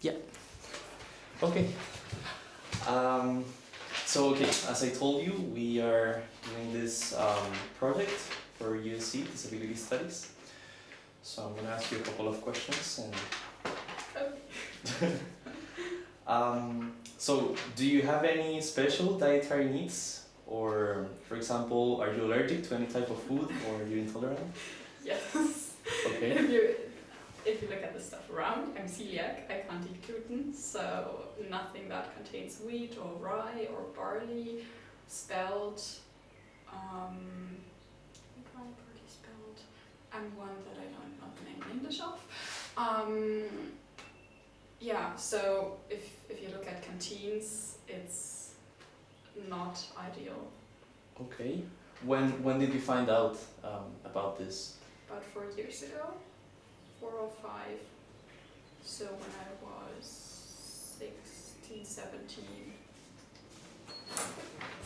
Yeah. Okay. Um, okay, as I told you, we are doing this project for USC Disability Studies. So I'm going to ask you a couple of questions. And so, do you have any special dietary needs? Or, for example, are you allergic to any type of food, or are you intolerant? Yes. Okay. If you look at the stuff around, I'm celiac, I can't eat gluten, so nothing that contains wheat or rye or barley, spelt, barley spelt, and one that I don't know the name in English of. Yeah, so if you look at canteens, it's not ideal. Okay. When did you find out about this? About 4 years ago, 4 or 5. So when I was 16, 17.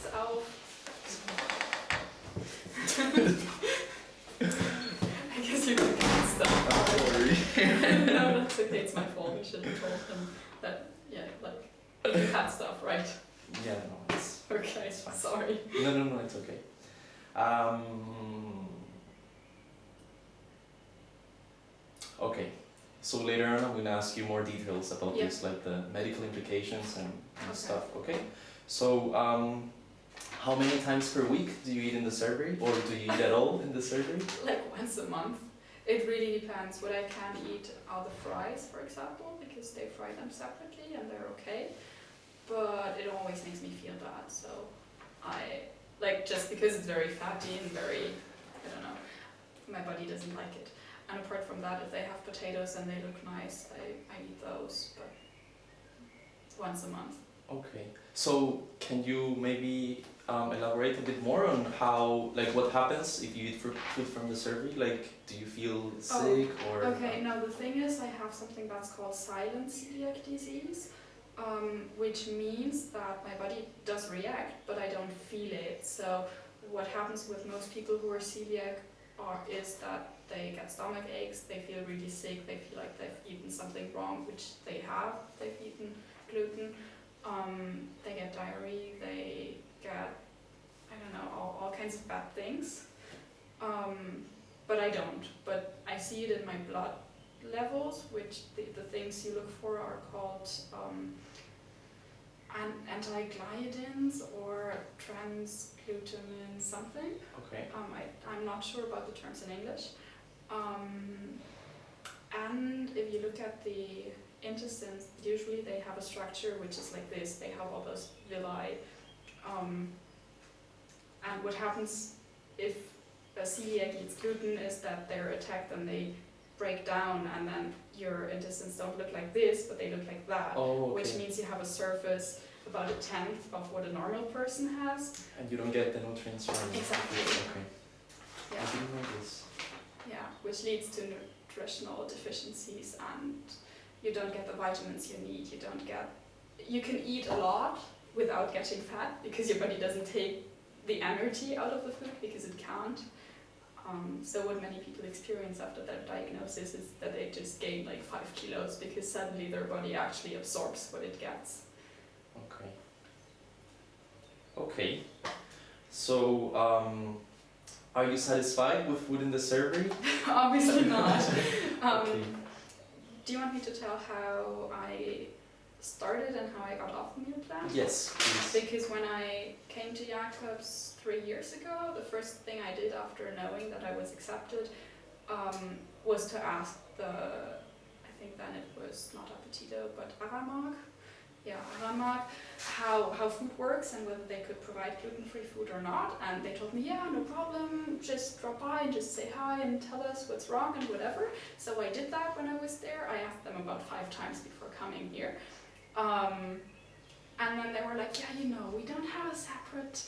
So I guess you can cut stuff. Sorry. No, that's okay, it's my fault. You should have told him that, yeah, like, you cut stuff, right? Yeah, no, it's Okay, it's fine. sorry. No, it's okay. Okay, so later on I'm going to ask you more details about this, like the medical implications and stuff, okay? So, how many times per week do you eat in the surgery, or do you eat at all in the surgery? Like once a month. It really depends. What I can eat are the fries, for example, because they fry them separately and they're okay. But it always makes me feel bad, so just because it's very fatty and very, I don't know, my body doesn't like it. And apart from that, if they have potatoes and they look nice, I eat those, but once a month. Okay, so can you maybe elaborate a bit more on how, like, what happens if you eat food from the surgery? Like, do you feel sick or? Okay, no, the thing is I have something that's called silent celiac disease, which means that my body does react, but I don't feel it. So what happens with most people who are celiac is that they get stomach aches, they feel really sick, they feel like they've eaten something wrong, which they have, they've eaten gluten. They get diarrhea, they get, I don't know, all kinds of bad things. But I don't. But I see it in my blood levels, which the things you look for are called anti-gliadins or transglutamin something. Okay. I'm not sure about the terms in English. And if you look at the intestines, usually they have a structure which is like this. They have all those villi. And what happens if a celiac eats gluten is that they're attacked and they break down, and then your intestines don't look like this, but they look like that. Oh, okay. Which means you have a surface about 1/10 of what a normal person has. And you don't get the nutrients from it. Exactly. Okay. Yeah. I didn't know this. Yeah, which leads to nutritional deficiencies, and you don't get the vitamins you need. You can eat a lot without getting fat because your body doesn't take the energy out of the food because it can't. So what many people experience after their diagnosis is that they just gain like 5 kilos because suddenly their body actually absorbs what it gets. Okay. Okay. So, are you satisfied with food in the surgery? Obviously not. Okay. Do you want me to tell how I started and how I got off the meal plan? Yes, please. Because when I came to Jacobs 3 years ago, the first thing I did after knowing that I was accepted was to ask I think then it was not Appetito, but Aramag. Yeah, Aramag, how food works and whether they could provide gluten-free food or not. And they told me, yeah, no problem, just drop by and just say hi and tell us what's wrong and whatever. So I did that when I was there. I asked them about 5 times before coming here. And then they were like, yeah, we don't have a separate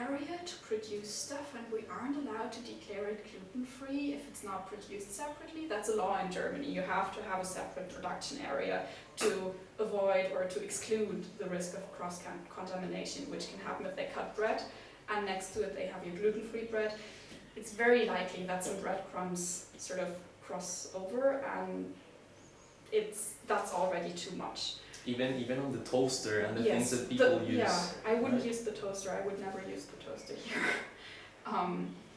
area to produce stuff, and we aren't allowed to declare it gluten-free if it's not produced separately. That's a law in Germany. You have to have a separate production area to avoid or to exclude the risk of cross-contamination, which can happen if they cut bread, and next to it they have your gluten-free bread. It's very likely that some breadcrumbs sort of cross over, and that's already too much. Even on the toaster and the Yes, things that people use. Yeah, I wouldn't right? use the toaster. I would never use the toaster here.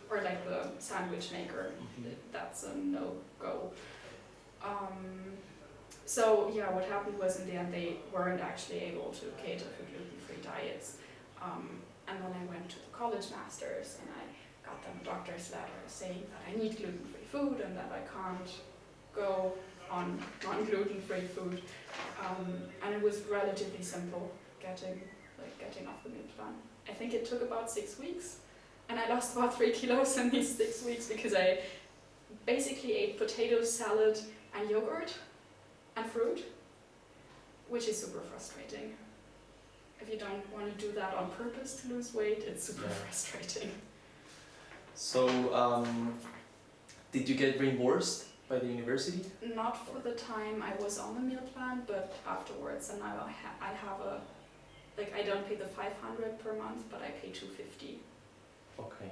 Or like the sandwich maker. That's a no-go. So yeah, what happened was in the end they weren't actually able to cater for gluten-free diets. And then I went to the college masters and I got them a doctor's letter saying that I need gluten-free food and that I can't go on non-gluten-free food. And it was relatively simple getting off the meal plan. I think it took about 6 weeks, and I lost about 3 kilos in these 6 weeks because I basically ate potato salad and yogurt and fruit, which is super frustrating. If you don't want to do that on purpose to lose weight, it's super frustrating. So, did you get reimbursed by the university? Not for the time I was on the meal plan, but afterwards, and now I have a, like, I don't pay the 500 per month, but I pay 250. Okay.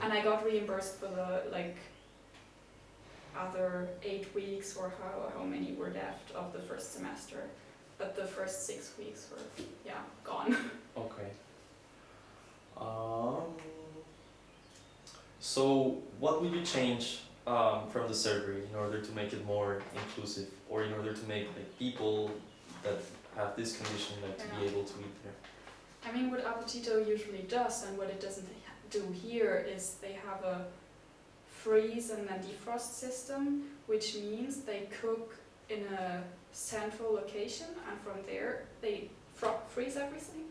And I got reimbursed for the, like, other 8 weeks or how many were left of the first semester. But the first 6 weeks were, gone. Okay. So, what would you change from the surgery in order to make it more inclusive, or in order to make like people that have this condition to be able to eat there? I mean, what Appetito usually does, and what it doesn't do here, is they have a freeze and then defrost system, which means they cook in a central location, and from there they freeze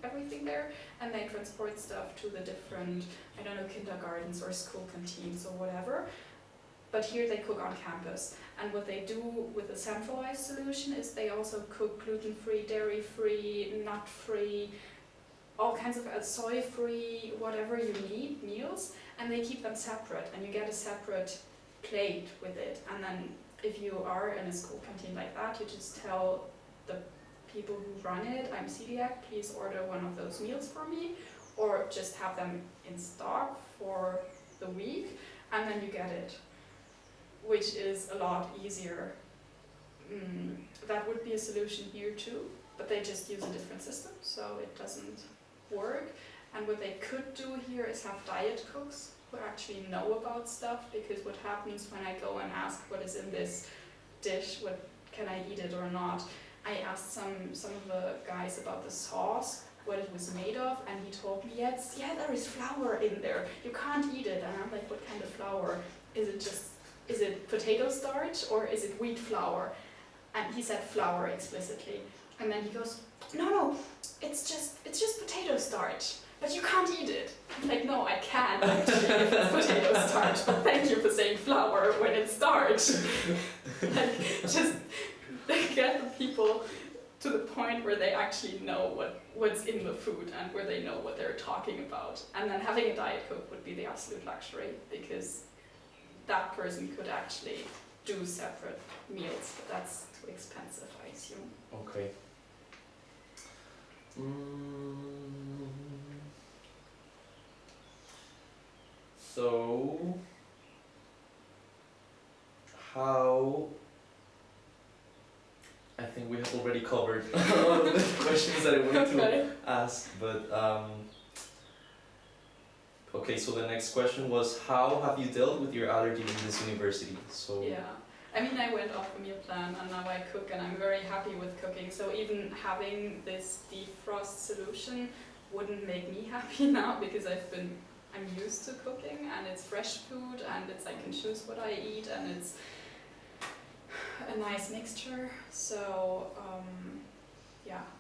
everything there, and they transport stuff to the different, I don't know, kindergartens or school canteens or whatever. But here they cook on campus, and what they do with a centralized solution is they also cook gluten-free, dairy-free, nut-free, all kinds of soy-free, whatever you need, meals, and they keep them separate, and you get a separate plate with it. And then if you are in a school canteen like that, you just tell the people who run it, I'm celiac, please order one of those meals for me, or just have them in stock for the week, and then you get it, which is a lot easier. That would be a solution here too, but they just use a different system, so it doesn't work. And what they could do here is have diet cooks who actually know about stuff, because what happens when I go and ask what is in this dish, what can I eat it or not, I asked some of the guys about the sauce, what it was made of, and he told me, there is flour in there, you can't eat it. And I'm like, what kind of flour? Is it potato starch or is it wheat flour? And he said flour explicitly. And then he goes, no, it's just potato starch, but you can't eat it. I'm like, no, I can actually if it's potato starch, but thank you for saying flour when it's starch. Like, just get the people to the point where they actually know what's in the food and where they know what they're talking about. And then having a diet cook would be the absolute luxury, because that person could actually do separate meals, but that's too expensive, I assume. Okay. So, how, I think we have already covered all of the questions that I wanted to ask, but okay, so the next question was, how have you dealt with your allergy in this university? So yeah, I mean, I went off the meal plan and now I cook, and I'm very happy with cooking, so even having this defrost solution wouldn't make me happy now, because I'm used to cooking, and it's fresh food, and I can choose what I eat, and it's a nice mixture. So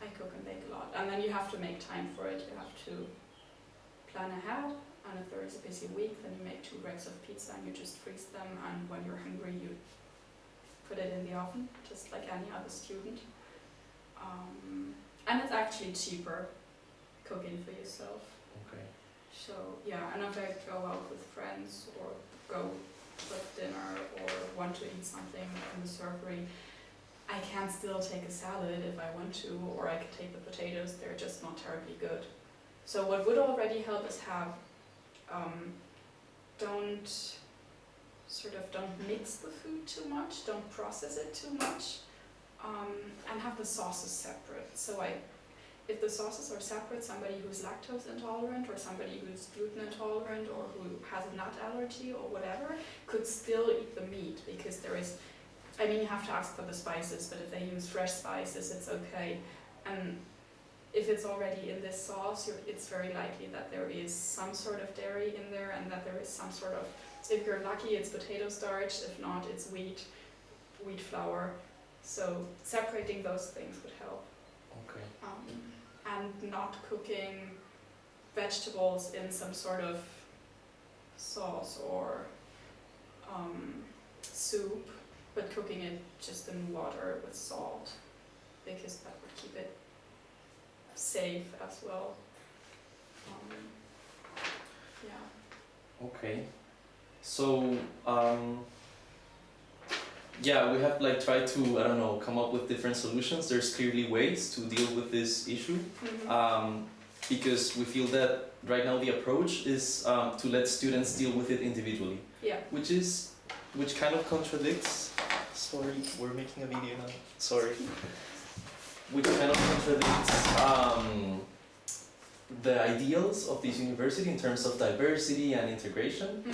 I cook and bake a lot, and then you have to make time for it. You have to plan ahead, and if there is a busy week, then you make 2 racks of pizza and you just freeze them, and when you're hungry you put it in the oven, just like any other student. And it's actually cheaper cooking for yourself. okay. So and if I go out with friends or go for dinner or want to eat something in the surgery, I can still take a salad if I want to, or I could take the potatoes. They're just not terribly good. So what would already help is have, don't mix the food too much, don't process it too much, and have the sauces separate. So if the sauces are separate, somebody who's lactose intolerant or somebody who's gluten intolerant or who has a nut allergy or whatever could still eat the meat, because you have to ask for the spices, but if they use fresh spices, it's okay. And if it's already in this sauce, it's very likely that there is some sort of dairy in there, and that there is some sort of, if you're lucky, it's potato starch. If not, it's wheat flour. So separating those things would help. Okay. And not cooking vegetables in some sort of sauce or soup, but cooking it just in water with salt, because that would keep it safe as well. Yeah. Okay. So yeah, we have like tried to, I don't know, come up with different solutions. There's clearly ways to deal with this issue, because we feel that right now the approach is to let students deal with it individually. Yeah. Which kind of contradicts. Sorry, we're making a video now. Sorry. Which kind of contradicts the ideals of this university in terms of diversity and integration.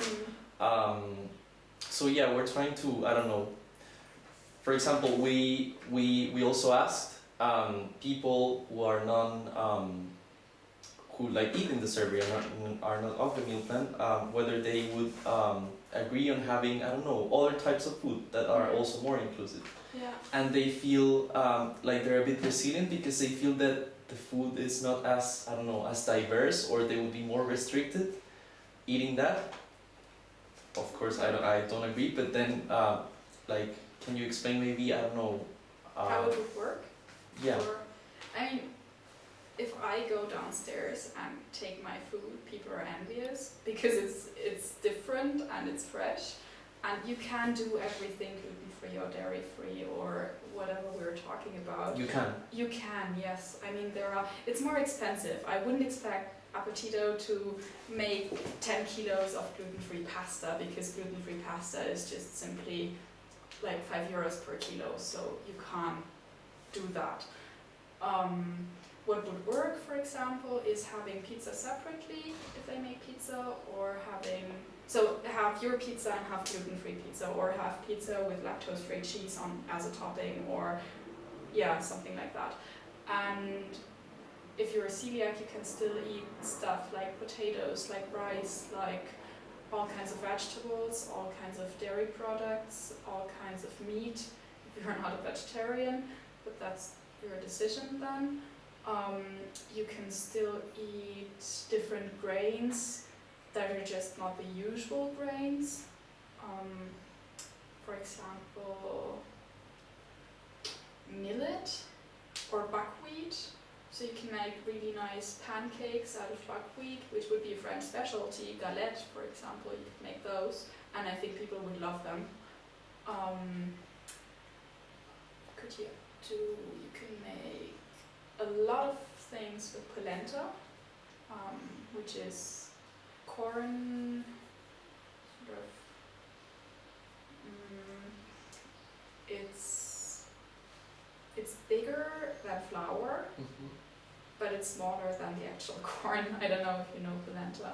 So yeah, we're trying to, I don't know. For example, we also asked people who are who like eat in the survey are not of the meal plan, whether they would agree on having, I don't know, other types of food that are also more inclusive. Yeah. And they feel like they're a bit resilient because they feel that the food is not as, I don't know, as diverse, or they would be more restricted eating that. Of course, I don't agree, but then like, can you explain maybe, I don't know, how it would work? Yeah. Or, if I go downstairs and take my food, people are envious because it's different and it's fresh, and you can do everything gluten-free or dairy-free or whatever we were talking about. You can. You can, yes. It's more expensive. I wouldn't expect Appetito to make 10 kilos of gluten-free pasta, because gluten-free pasta is just simply like €5 per kilo, so you can't do that. What would work, for example, is having pizza separately if they make pizza, or have your pizza and have gluten-free pizza, or have pizza with lactose-free cheese on as a topping, or something like that. And if you're a celiac, you can still eat stuff like potatoes, like rice, like all kinds of vegetables, all kinds of dairy products, all kinds of meat, if you're not a vegetarian, but that's your decision then. You can still eat different grains that are just not the usual grains. For example, millet or buckwheat. So you can make really nice pancakes out of buckwheat, which would be a French specialty. Galette, for example, you could make those, and I think people would love them. You can make a lot of things with polenta, which is corn, sort of, it's bigger than flour, but it's smaller than the actual corn. I don't know if you know polenta.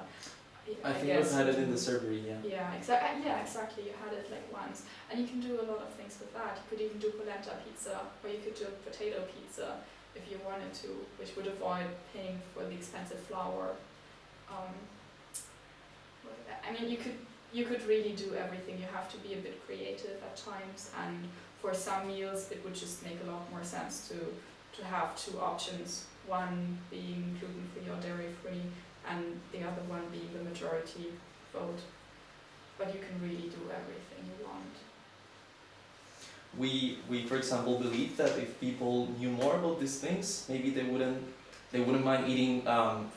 I think I've had it in the surgery, yeah. Yeah, exactly. You had it like once, and you can do a lot of things with that. You could even do polenta pizza, or you could do a potato pizza if you wanted to, which would avoid paying for the expensive flour. You could really do everything. You have to be a bit creative at times, and for some meals it would just make a lot more sense to have two options, one being gluten-free or dairy-free, and the other one being the majority vote. But you can really do everything you want. We for example believe that if people knew more about these things, maybe they wouldn't mind eating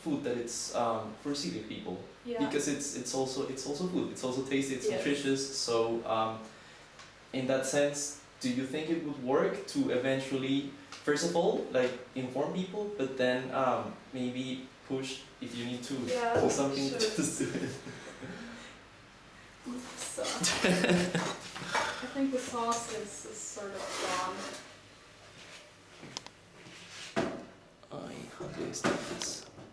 food that it's for celiac people. Yeah. Because it's also food. It's also tasty. It's nutritious. So in that sense, do you think it would work to eventually, first of all, like inform people, but then maybe push if you need to do something to just do it? So I think the sauce is sort of gone. How do I start this?